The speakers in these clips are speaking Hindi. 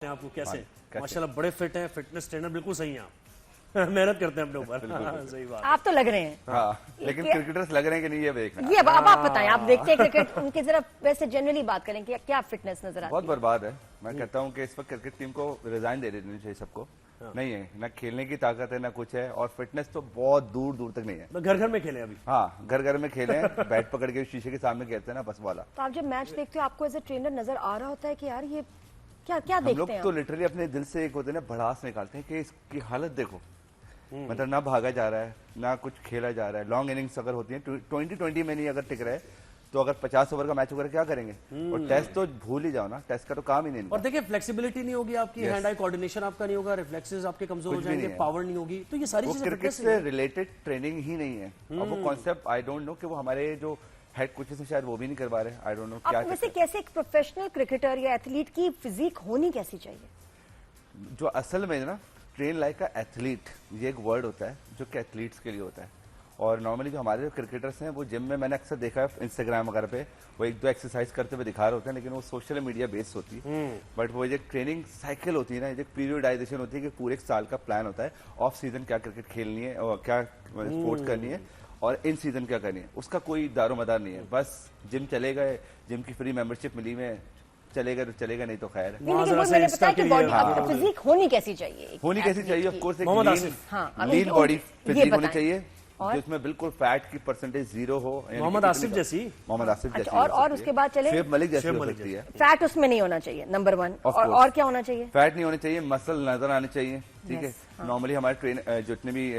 आपको कैसे माशाल्लाह बड़े फिट हैं, फिटनेस ट्रेनर बिल्कुल सही हैं आप मेहनत करते हैं अपने ऊपर। सही बात। आप तो लग रहे हैं हाँ, लेकिन क्रिकेटर्स लग रहे हैं कि नहीं ये देखना। ये अब आप बताएं, आप देखते हैं क्रिकेट, उनकी जरा वैसे जनरली बात करें कि क्या फिटनेस नजर आती है? बहुत बर्बाद है। मैं कहता हूँ कि इस वक्त क्रिकेट टीम को रिजाइन दे देनी चाहिए सबको। नहीं है ना खेलने की ताकत है ना कुछ है, और फिटनेस तो बहुत दूर दूर तक नहीं है। घर घर में खेले अभी। हाँ, घर घर में खेले, बैट पकड़ के शीशे के सामने खेलते हैं ना, बस वाला। तो आप जब मैच देखते हो आपको एज ए ट्रेनर नजर आ रहा होता है कि यार ये क्या क्या देखते हैं? हम लोग तो लिटरली अपने दिल से एक होते हैं ना भड़ास निकालते हैं कि इसकी हालत देखो। मतलब ना भागा जा रहा है ना कुछ खेला जा रहा है। लॉन्ग इनिंग्स अगर होती है 20-20 में नहीं अगर टिक रहे तो अगर 50 ओवर का मैच होकर क्या करेंगे? और टेस्ट तो भूल ही जाओ ना, टेस्ट का तो काम ही नहीं। और देखिए फ्लेक्सिबिलिटी नहीं होगी आपकी, हैंड आई कोऑर्डिनेशन आपका नहीं होगा, रिफ्लेक्सेस आपके कमजोर हो जाएंगे, पावर नहीं होगी, तो ये सारी चीजें क्रिकेट से रिलेटेड ट्रेनिंग ही नहीं है। और वो कॉन्सेप्ट आई डोंट नो कि वो हमारे जो हेड कोचेस हैं शायद वो भी नहीं करवा रहे। आई डोंट नो क्या। वैसे कैसे एक प्रोफेशनल क्रिकेटर या एथलीट की फिजिक होनी कैसी चाहिए? जो असल में ना ट्रेन लाइक का एथलीट, ये एक वर्ड होता है जो कि एथलीट्स के लिए होता है। और नॉर्मली जो हमारे जो क्रिकेटर्स हैं वो जिम में मैंने अक्सर देखा है इंस्टाग्राम वगैरह पे, वो एक दो एक्सरसाइज करते हुए दिखा रहे होते हैं, लेकिन वो सोशल मीडिया बेस्ड होती है। बट वो एक ट्रेनिंग साइकिल होती है ना, एक पीरियडाइजेशन होती है कि पूरे एक साल का प्लान होता है। ऑफ सीजन क्या क्रिकेट खेलनी है और क्या स्पोर्ट्स करनी है, और इन सीजन क्या करनी है, उसका कोई दारोमदार नहीं है। बस जिम चले गए, जिम की फ्री मेंबरशिप मिली में चलेगा तो चलेगा, नहीं तो खैर है। मैंने बताया कि बॉडी फिजिक होनी कैसी चाहिए? होनी कैसी चाहिए? ऑफ कोर्स एक लीन बॉडी फिजिक होनी चाहिए जिसमें बिल्कुल फैट की परसेंटेज 0 हो। मोहम्मद आसिफ जैसी। और उसके बाद चले शुएब मलिक जैसी हो सकती है। फैट उसमें नहीं होना चाहिए, नंबर 1। और क्या होना चाहिए? फैट नहीं होनी चाहिए, मसल नजर आने चाहिए। ठीक है, नॉर्मली हमारे ट्रेन जितने भी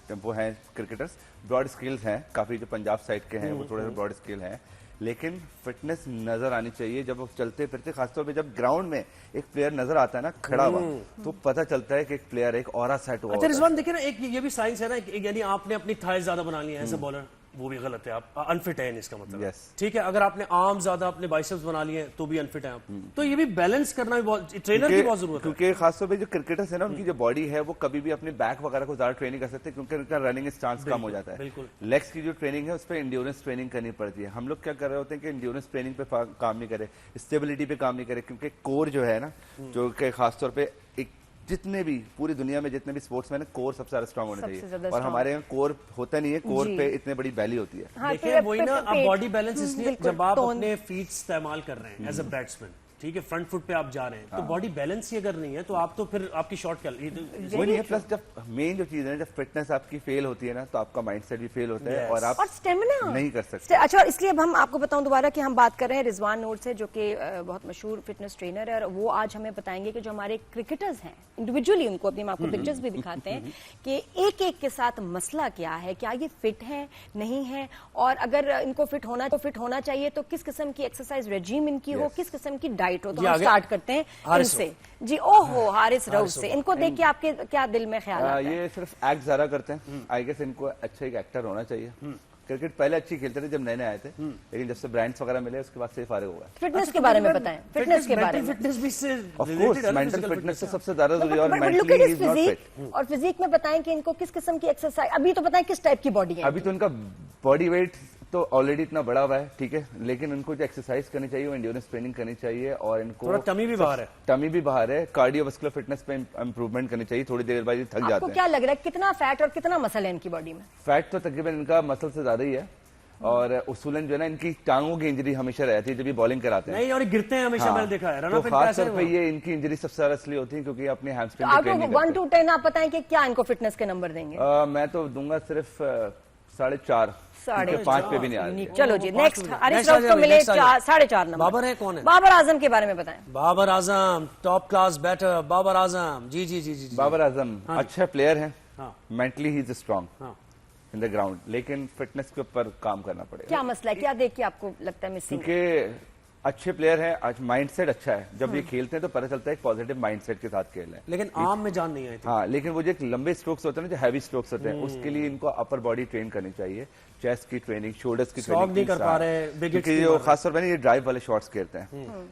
टेम्पो हैं क्रिकेटर्स, ब्रॉड स्किल्स हैं काफी, जो पंजाब साइड के हैं वो थोड़े से ब्रॉड स्किल हैं, लेकिन फिटनेस नजर आनी चाहिए। जब वो चलते फिरते, खासतौर पे जब ग्राउंड में एक प्लेयर नजर आता है ना खड़ा हुआ, तो पता चलता है कि एक प्लेयर एक ऑरा सेट हुआ। अच्छा रिजवान देखिए ना, एक ये भी साइंस है ना, यानी आपने अपनी थाई ज्यादा बना ली है एज ए बॉलर, वो भी गलत है, आप अनफिट है इसका मतलब। yes. ठीक है, अगर आपने आर्म ज्यादा अपने बाइसेप्स बना लिए तो भी अनफिट है आप। तो ये भी बैलेंस करना भी बहुत, ट्रेनर की बहुत जरूरत है। क्योंकि खासतौर पे जो क्रिकेटर्स है ना, उनकी जो बॉडी है वो कभी भी अपने बैक वगैरह को ज्यादा ट्रेनिंग कर सकते हैं, क्योंकि उनका रनिंग स्टांस कम हो जाता है। लेग्स की जो ट्रेनिंग है उस पर इंड्योरेंस ट्रेनिंग करनी पड़ती है। हम लोग क्या कर रहे होते हैं कि इंड्योरेंस ट्रेनिंग पे काम नहीं करे, स्टेबिलिटी पे काम नहीं करे, क्योंकि कोर जो है ना, जो कि खासतौर पे एक जितने भी पूरी दुनिया में जितने भी स्पोर्ट्स में कोर सबसे ज्यादा स्ट्रांग होना चाहिए, और हमारे यहाँ कोर होता नहीं है। कोर पे इतने बड़ी वैल्यू होती है। हाँ, देखिए वही ना, आप बॉडी बैलेंस इसलिए जब आप अपने फीट इस्तेमाल कर रहे हैं एज अ बैट्समैन, ठीक है, फ्रंट फुट पे आप जा रहे हैं, तो बॉडी बैलेंस ही अगर नहीं है तो आप तो फिर आपकी शॉट क्या वो नहीं है। प्लस जब मेन जो चीज है, जब फिटनेस आपकी फेल होती है ना, तो आपका माइंडसेट भी फेल होता है और आप स्टेमिना नहीं कर सकते। अच्छा, इसलिए अब हम आपको बताऊं दोबारा कि हम बात कर रहे हैं रिजवान नूर से, जो कि बहुत मशहूर फिटनेस ट्रेनर है, और वो आज हमें बताएंगे कि जो हमारे क्रिकेटर्स हैं इंडिविजुअली, उनको अपनी आपको पिक्चर्स भी दिखाते हैं कि एक एक के साथ मसला क्या है, क्या ये फिट है नहीं है, और अगर इनको फिट होना चाहिए तो किस किस्म की एक्सरसाइज रेजिम इनकी हो, किस किस्म की डाइट हो। तो हम स्टार्ट करते हैं इनसे जी। ओहो, हारिस रऊफ से। इनको देख के आपके क्या दिल में ख्याल आता है? ये सिर्फ एक्ट ज्यादा करते हैं। आई गेस इनको अच्छा एक एक्टर होना चाहिए। क्रिकेट पहले अच्छी खेलते थे जब नए नए आए थे, लेकिन जब से ब्रांड्स वगैरह मिले उसके बाद से फारिग हो गया। फिटनेस के बारे में बताएं, फिटनेस के बारे में। फिटनेस भी से ऑफ कोर्स मेंटल फिटनेस तो सबसे ज्यादा जरूरी है, और मेंटली इज नॉट फिट। और फिजिक में बताएं कि इनको किस किस्म की एक्सरसाइज, अभी तो बताएं किस टाइप की बॉडी है। अभी तो इनका बॉडी वेट तो ऑलरेडी इतना बड़ा हुआ है, ठीक है, लेकिन इनको जो एक्सरसाइज करनी चाहिए वो एंड्योरेंस ट्रेनिंग करनी चाहिए, और इनको टमी भी बाहर है, कार्डियोवास्कुलर फिटनेस पे इंप्रूवमेंट करनी चाहिए। थोड़ी देर बाद थक जाते हैं। आपको क्या लग रहा है कितना फैट और कितना मसल है इनकी बॉडी में? फैट तो तकरीबन इनका मसल से ज्यादा ही है, और उसूलन जो है ना, इनकी टांगों की इंजरी हमेशा रहती है जब ये बॉलिंग कराते हैं। नहीं, और गिरते हैं हमेशा। मैंने देखा है तो खासतौर पे ये इनकी इंजरी सबसे ज्यादा इसलिए होती है क्योंकि अपने हैमस्ट्रिंग पे ट्रेनिंग करते हैं। 1 to 10 आप बताएं कि क्या इनको फिटनेस के नंबर देंगे? मैं तो दूंगा सिर्फ 4.5, 5 पे भी नहीं आ रही। चलो जी, नेक्स्ट हारिस रऊफ को मिले 4.5 नंबर। बाबर है कौन है? बाबर आजम के बारे में बताएं। Babar Azam top class batter, Babar Azam. जी जी जी जी। बाबर आजम अच्छा प्लेयर है, mentally he is strong in the ground, लेकिन फिटनेस के ऊपर काम करना पड़ेगा। क्या मसला है, क्या देख के आपको लगता है मिसिंग? क्योंकि अच्छे प्लेयर हैं, आज माइंडसेट अच्छा है, जब ये खेलते हैं तो पता चलता है एक पॉजिटिव माइंडसेट के साथ खेल रहे हैं, लेकिन आर्म में जान नहीं आई थी। हाँ, लेकिन वो जो एक लंबे स्ट्रोक्स होते हैं ना, जो हैवी स्ट्रोक्स होते हैं, उसके लिए इनको अपर बॉडी ट्रेन करनी चाहिए, चेस्ट की ट्रेनिंग, शोल्डर्स की ट्रेनिंग नहीं कर पा रहे, क्योंकि जो खासतौर पर ये ड्राइव वाले शॉट्स खेलते हैं,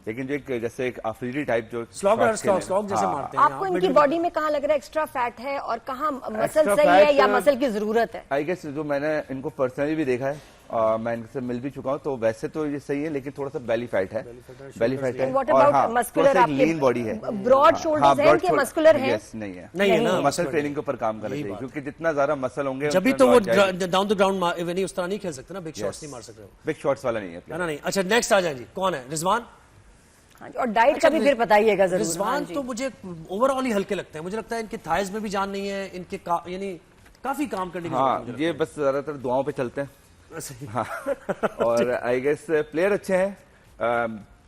लेकिन जो एक जैसे एक अफरीदी टाइप जो स्लॉग जैसे मारते हैं। आपको इनकी बॉडी में कहाँ लग रहा है एक्स्ट्रा फैट है और कहाँ मसल सही है या मसल की जरूरत है? आई गेस जो मैंने इनको पर्सनली भी देखा है मैं इनसे मिल भी चुका हूँ, तो वैसे तो ये सही है, लेकिन थोड़ा सा बेली फैट है, बेली फैट है। What और about हाँ, muscular? थोड़ा सा लीन बॉडी है, ब्रॉड शोल्डर्स हैं कि मस्कुलर है? यस, नहीं है, नहीं है ना, मसल ट्रेनिंग के ऊपर काम करना चाहिए, क्योंकि जितना ज्यादा मसल होंगे जब भी तो वो डाउन द ग्राउंड नहीं उस तरह नहीं खेल सकते ना, बिग शॉट्स नहीं मार सकते हो, बिग शॉट्स वाला नहीं है ना नहीं। अच्छा नेक्स्ट आ जाए जी, कौन है? रिजवान। हाँ जी, और डाइट का भी फिर बताइएगा जरूर। रिजवान तो मुझे ओवरऑल ही हल्के लगते हैं, मुझे लगता है इनके थाइज में भी जान नहीं है, इनके यानी काफी काम करने की हाँ, ये बस ज्यादातर दुआओं पे चलते हैं। सही। हाँ, और आई गेस प्लेयर अच्छे हैं,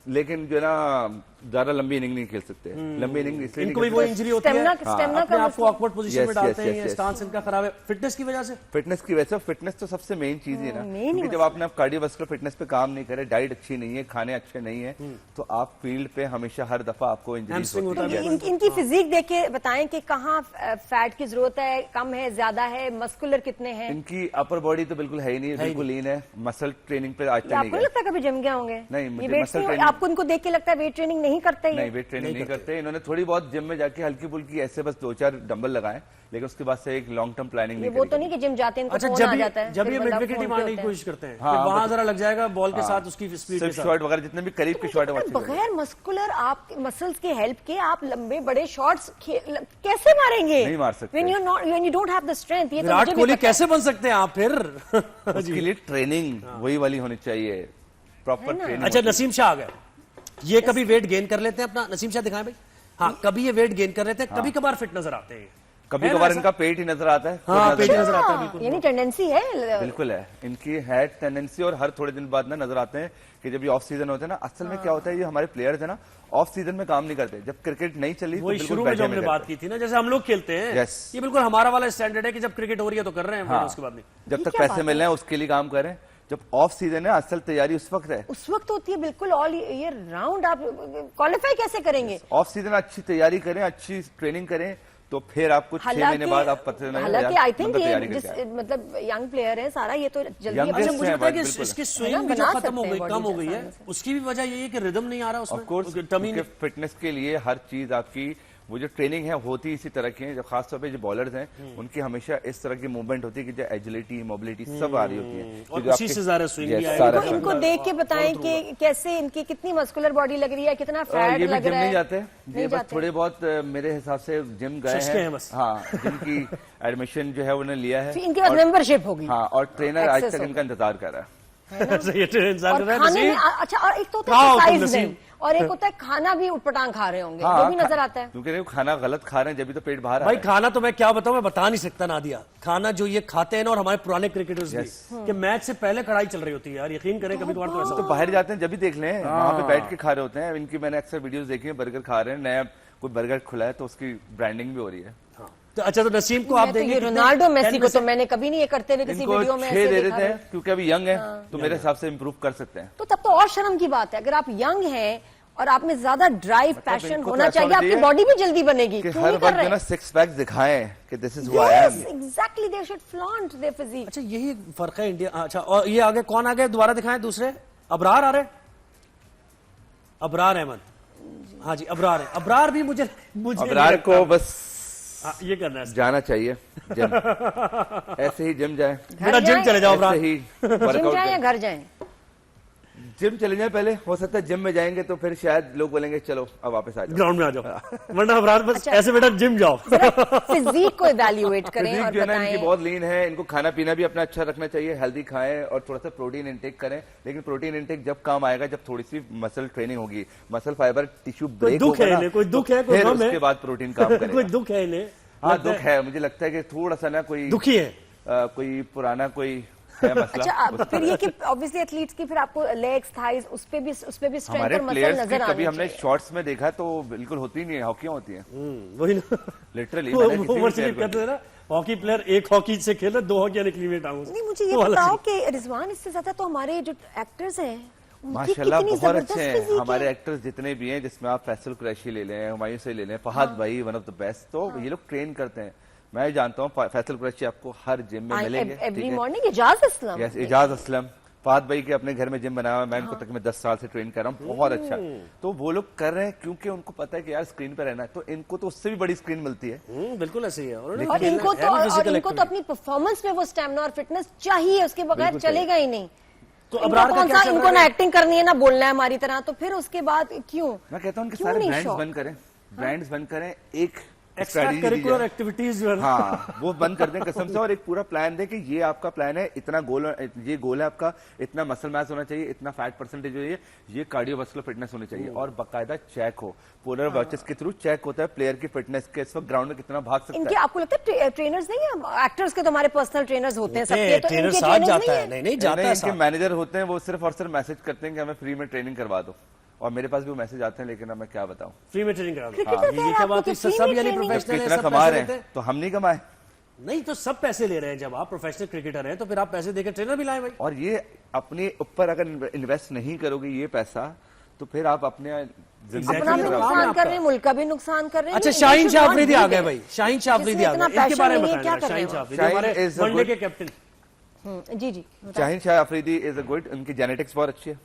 लेकिन जो है ना ज्यादा लंबी इनिंग नहीं खेल सकते, लंबी इनिंग इसलिए इनको भी वो इंजरी होती है, स्टेमिना अपने का आप को ऑकवर्ड पोजीशन में डालते हैं, yes. स्टांस इनका खराब है फिटनेस की वजह से। फिटनेस की वजह से, फिटनेस तो सबसे मेन चीज है ना, क्योंकि जब आपने कार्डियोवास्कुलर फिटनेस पे काम नहीं करे, डाइट अच्छी नहीं है, खाने अच्छे नहीं है, तो आप फील्ड पे हमेशा हर दफा आपको इंजरीज होती है। इनकी फिजिक देख के बताएं कि कहाँ फैट की जरूरत है, कम है, ज्यादा है, मस्कुलर कितने हैं? इनकी अपर बॉडी तो बिल्कुल है ही नहीं, बिल्कुल लीन है, मसल ट्रेनिंग पे आज तक नहीं आपको गए। लगता है कभी जिम गए होंगे? नहीं, मुझे ये मसल वेट ट्रेनिंग, आपको इनको देख के लगता है वेट ट्रेनिंग नहीं करते? नहीं, वेट ट्रेनिंग नहीं करते। इन्होंने थोड़ी बहुत जिम में जाके हल्की फुल्की ऐसे बस 2-4 डंबल लगाए, लेकिन उसके बाद से एक लॉन्ग टर्म प्लानिंग नहीं वो तो नहीं कि जिम जाते हैं अच्छा, फोन आ जाता है, जब ये फिर मिड बंदा विकेट ही फोन पे मारने की होता है। कोशिश करते हैं, हाँ, फिर वहां जरा लग जाएगा बॉल के साथ उसकी स्पीड के साथ, शॉट वगैरह जितने भी करीब के शॉट है बगैर मस्कुलर आप मसल्स के हेल्प के आप लंबे बड़े शॉट्स कैसे मारेंगे? नहीं मार सकते। when you don't have the strength, ये तो विराट मुझे भी कोहली पता है। कैसे बन सकते हैं आप फिर? उसके लिए ट्रेनिंग वही वाली होनी चाहिए, प्रॉपर ट्रेनिंग। अच्छा नसीम शाह आ गए, ये कभी वेट गेन कर लेते हैं अपना? नसीम शाह दिखाएं भाई। हाँ, कभी ये वेट गेन कर लेते हैं, कभी कभार फिट नजर आते हैं, कभी कभार इनका पेट ही नजर आता है, हाँ पेट नजर आता है बिल्कुल। यानी टेंडेंसी है, बिल्कुल है इनकी है टेंडेंसी, और हर थोड़े दिन बाद ना नजर आते हैं कि जब ये ऑफ सीजन होते हैं ना, असल में क्या होता है, ये हमारे प्लेयर्स है ना ऑफ सीजन में काम नहीं करते, जब क्रिकेट नहीं चली वही शुरू में जो हमने बात की थी ना, जैसे हम लोग खेलते हैं, Yes. ये बिल्कुल हमारा वाला स्टैंडर्ड है कि जब क्रिकेट हो रही है तो कर रहे हैं, उसके बाद नहीं। जब तक पैसे मिल रहे हैं उसके लिए काम करें, जब ऑफ सीजन है असल तैयारी उस वक्त है, उस वक्त होती है बिल्कुल ऑल ईयर राउंड। आप क्वालिफाई कैसे करेंगे? ऑफ सीजन अच्छी तैयारी करें, अच्छी ट्रेनिंग करें, तो फिर आपको 6 महीने बाद आप पता नहीं, हालांकि आई थिंक ये तैयारी जिस करके मतलब यंग प्लेयर है सारा, ये तो जल्दी Youngest अच्छा, मुझे लगता है कि बिल्कुल। इसकी स्विंग भी जो खत्म हो गई, कम हो गई है, उसकी भी वजह यही है कि रिदम नहीं आ रहा उसमें। ऑफ कोर्स, टमी फिटनेस के लिए हर चीज आपकी वो जो ट्रेनिंग है होती इसी तरह की है, जो खासतौर पे जो बॉलर्स हैं उनकी हमेशा इस तरह की मूवमेंट होती है कि जो एजिलिटी, मोबिलिटी सब आ रही होती है, और उसी से ज़्यादा swing भी आएगा। सारा इनको देख के बताएं कि कैसे इनकी कितनी मस्कुलर बॉडी लग रही है, कितना फैट ये भी लग जिम रहा नहीं है? जाते, नहीं ये बस जाते। थोड़े बहुत मेरे हिसाब से जिम गए सस्ते हैं हैं बस। हाँ, जिनकी एडमिशन जो है उन्होंने लिया है, फिर इनके पास मेंबरशिप होगी। हाँ, और ट्रेनर आज Access तक होगा। इनका इंतजार कर रहा है। सही है, इंसान और कर रहा है खाने में नसीम। अच्छा, और एक तो होता कहाँ है हो तुम, एक्सरसाइज नसीम? में, और एक होता है खाना भी उटपटांग खा रहे होंगे, हाँ, वो भी नजर आता है। क्योंकि देखो खाना गलत खा रहे हैं जब भी तो पेट बाहर आ भाई रहा है। खाना तो मैं क्या बताऊं, मैं बता नहीं सकता नादिया, खाना जो ये खाते हैं ना, और हमारे पुराने क्रिकेटर्स भी, कि मैच से पहले कढ़ाई चल रही होती है यार, यकीन करें कभी कभार तो ऐसा तो बाहर जाते हैं जब भी देख लें, वहां पे बैठ के खा रहे होते हैं। इनकी मैंने अक्सर वीडियोस देखी है, बर्गर खा रहे हैं, नया कोई बर्गर खुला है तो उसकी ब्रांडिंग भी हो रही है। तो अच्छा, तो नसीम को आप मैं तो देंगे ये कितने? रोनाल्डो मेसी 10 को तो मैंने कभी नहीं ये करते हुए किसी इनको वीडियो में 6 ऐसे दे देखा देते है। हैं क्योंकि अभी यंग है, तो मेरे हिसाब से इम्प्रूव कर सकते हैं। तो तब तो और शर्म की बात है, अगर आप यंग हैं और आप में ज्यादा ड्राइव पैशन इनको होना तो चाहिए, ऐसा आपकी होना बॉडी भी जल्दी बनेगी, कि क्यों हर नहीं कर वक्त जो रहे? ना 6 पैक्स दिखाएं कि this is who I am. Exactly, they should flaunt their physique. अच्छा, यही फर्क है इंडिया। अच्छा, और ये आगे कौन आ गए, दोबारा दिखाएं दूसरे? अबरार आ रहे, अबरार अहमद। हाँ जी, अबरार है। अबरार भी मुझे अबरार को बस ये करना है, जाना चाहिए जिम, ऐसे ही जिम जाए, बेटा जिम चले जाओ अबरार। ऐसे ही जिम वर्कआउट जाए या करें। घर जाए? जिम चले जाए पहले, हो सकता है जिम में जाएंगे तो फिर शायद लोग बोलेंगे चलो अब वापस आ जाओ ग्राउंड में आ जाओ, वरना अबरार बस ऐसे बेटा जिम जाओ। फिजिक को इवैल्यूएट करें फिजिक और जो है ना इनकी बताएं। बहुत लीन है, इनको खाना पीना भी अपना अच्छा रखना चाहिए, हेल्दी खाएं और थोड़ा सा प्रोटीन इंटेक करें, लेकिन प्रोटीन इंटेक जब काम आएगा जब थोड़ी सी मसल ट्रेनिंग होगी, मसल फाइबर टिश्यू ब्रेक दुख है इन्हें, कोई दुख है, कोई फिर गम है। उसके बाद प्रोटीन काम कोई करेगा। दुख है इन्हें? हाँ, दुख है, मुझे लगता है कि थोड़ा सा ना कोई दुखी है। कोई पुराना कोई है मसला। अच्छा, फिर ये कि ऑब्वियसली एथलीट्स की फिर आपको लेग्स, थाइज, उस पे भी स्ट्रेंथ हमारे और मसल प्लेयर्स की नजर कभी आने हमने चाहिए। शॉर्ट्स में देखा तो बिल्कुल होती नहीं है, हॉकियां होती हैं वही ना, लिटरली। वो शरीफ कहते थे ना, हॉकी प्लेयर एक हॉकी से खेले, 2 हॉकी निकली हुई टांगों से। नहीं, मुझे ये वो वाला बताओ कि रिजवान, इससे ज्यादा तो हमारे जो एक्टर्स हैं उनकी माशाल्लाह कितनी बहुत जबरदस्त अच्छे हैं physique है। हमारे एक्टर्स जितने भी हैं, जिसमें आप फैसल कुरैशी ले लें, हुमायूं से ले लें, फहद भाई वन ऑफ द बेस्ट, तो ये लोग ट्रेन करते हैं। मैं जानता हूँ फैसल कुरैशी आपको हर जिम में मिलेंगे। Every morning Ijaz Aslam, yes, Ijaz Aslam, फाद भाई के अपने घर में जिम बनाया हुआ है, मैं इनको तक मैं 10 साल से ट्रेन कर रहा हूँ, बहुत अच्छा। तो वो लोग कर रहे हैं क्योंकि उनको पता है कि यार स्क्रीन पे रहना है, तो इनको तो उससे भी बड़ी स्क्रीन मिलती है। बिल्कुल ऐसे ही है। और इनको तो अपनी परफॉर्मेंस में वो स्टैमिना और फिटनेस चाहिए, उसके बगैर चलेगा ही नहीं। तो अबरार का क्या चल रहा है? इनको ना एक्टिंग करनी है ना बोलना है हमारी तरह, तो फिर उसके बाद क्यों? मैं कहता हूँ कि सारे ब्रांड्स बंद करें, ब्रांड्स बंद करें, एक एक्स्ट्रा करिकुलर एक्टिविटीज जो है हाँ वो बंद कर दें कसम से, और एक पूरा प्लान दें कि ये आपका प्लान है, इतना गोल, ये गोल है आपका, इतना मसल मास होना चाहिए, इतना फैट परसेंटेज चाहिए, ये कार्डियोवास्कुलर फिटनेस होनी चाहिए, और बाकायदा चेक हो, पोलर वॉचेस के थ्रू चेक होता है प्लेयर की फिटनेस के, इस वक्त ग्राउंड में कितना भाग सकता इनके है। आपको लगता है ट्रेनर्स नहीं है? एक्टर्स के तो हमारे पर्सनल ट्रेनर्स होते हैं सबके, तो ट्रेनर इनके साथ ट्रेनर्स जाता नहीं है? है? नहीं जाता है इनके मैनेजर होते हैं, वो सिर्फ और सिर्फ मैसेज करते हैं कि हमें फ्री में ट्रेनिंग करवा दो, और मेरे पास भी वो मैसेज आते हैं, लेकिन अब मैं क्या बताऊं, फ्री में ट्रेनिंग करा दो। क्रिकेटर ये क्या बात है? सब यानी प्रोफेशनल है, इतना सब कमा पैसे रहे लेते हैं हैं। तो हम नहीं कमाए। नहीं तो सब पैसे ले रहे हैं, जब आप प्रोफेशनल क्रिकेटर हैं तो फिर आप पैसे देकर ट्रेनर भी लाए भाई। और ये अपने ऊपर अगर इन्वेस्ट नहीं करोगे ये पैसा, तो फिर आप अपने अपना भी नुकसान कर रहे हैं, मुल्क का भी नुकसान कर रहे हैं। अच्छा, शाहीन शाह अफरीदी आ गए भाई, शाहीन शाह अफरीदी आ गए, इनके बारे में बताएं। शाहीन शाह अफरीदी हमारे वनडे के कैप्टन। जी Shaheen Shah Afridi is a good, उनकी जेनेटिक्स बहुत अच्छी है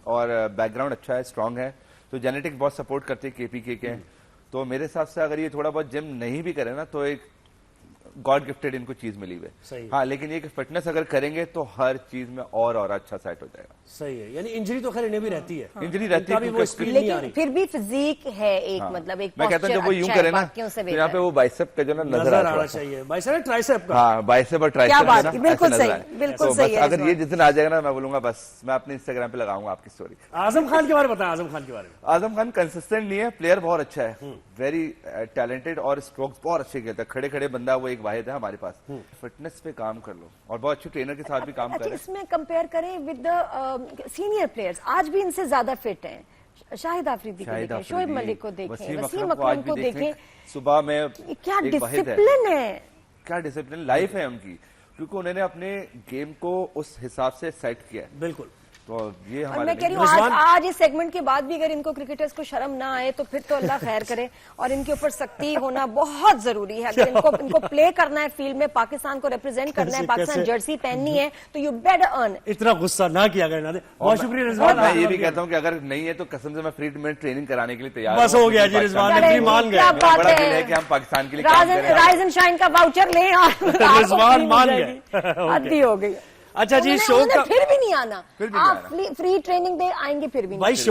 और बैकग्राउंड अच्छा है, स्ट्रांग है, तो जेनेटिक्स बहुत सपोर्ट करते हैं केपीके के। तो मेरे हिसाब से अगर ये थोड़ा बहुत जिम नहीं भी करे ना, तो एक गॉड गिफ्टेड इनको चीज मिली हुई है। हाँ, लेकिन ये फिटनेस अगर करेंगे तो हर चीज में और अच्छा सेट हो जाएगा। सही है, यानी इंजरी तो खैर इन्हें भी रहती है, इंजरी रहती है, वो स्पीड नहीं आ रही, लेकिन फिर भी फिजिक है एक, मतलब एक मैं कहता हूँ जब वो यूं करे ना, तो यहाँ पे वो बाइसेप का जो ना नजर आना चाहिए, बाइसेप ट्राइसेप का। हाँ, बाइसेप और ट्राइसेप बात, बिल्कुल सही, बिल्कुल सही है। अगर ये जिस दिन आ जाएगा ना, मैं बोलूंगा बस मैं अपने इंस्टाग्राम पे लगाऊंगा आपकी स्टोरी। आजम खान के बारे में बताएं। आजम खान के बारे में। आजम खान कंसिस्टेंट नहीं है, प्लेयर बहुत अच्छा है, वेरी टैलेंटेड, और स्ट्रोक्स बहुत अच्छे खेलता है, खड़े खड़े बंदा वो एक वाहिद है हमारे पास। फिटनेस पे काम कर लो और बहुत अच्छे ट्रेनर के साथ भी काम करें। इसमें कंपेयर करें विद द सीनियर प्लेयर्स, आज भी इनसे ज्यादा फिट हैं। शाहिद आफरीदी को देखें, शोएब मलिक को देखें, वसीम अकरम को देखें, सुबह में क्या डिसिप्लिन है, क्या डिसिप्लिन लाइफ है उनकी, क्योंकि उन्होंने अपने गेम को उस हिसाब से सेट किया है। बिल्कुल। तो ये और हमारे मैं कह रही हूँ आज इस सेगमेंट के बाद भी अगर इनको क्रिकेटर्स को शर्म ना आए तो फिर तो अल्लाह खैर करे, और इनके ऊपर सख्ती होना बहुत जरूरी है। अगर इनको प्ले करना है फील्ड में, पाकिस्तान को रिप्रेजेंट करना है, पाकिस्तान जर्सी पहननी है, तो यू बेटर अर्न। इतना गुस्सा ना किया करना दे। बहुत शुक्रिया रिजवान। मैं ये भी कहता हूँ कि अगर नहीं है तो कसम से मैं फ्री में ट्रेनिंग कराने के लिए तैयार। बस हो गया जी, रिजवान ने भी मान गया। बड़ा दिल है कि हम पाकिस्तान के लिए काम करें। राइज एंड शाइन का वाउचर ले, रिजवान मान गए। हद्दी हो गई। अच्छा जी, शो का फिर भी नहीं आना, आप फ्री ट्रेनिंग दे आएंगे फिर भी नहीं।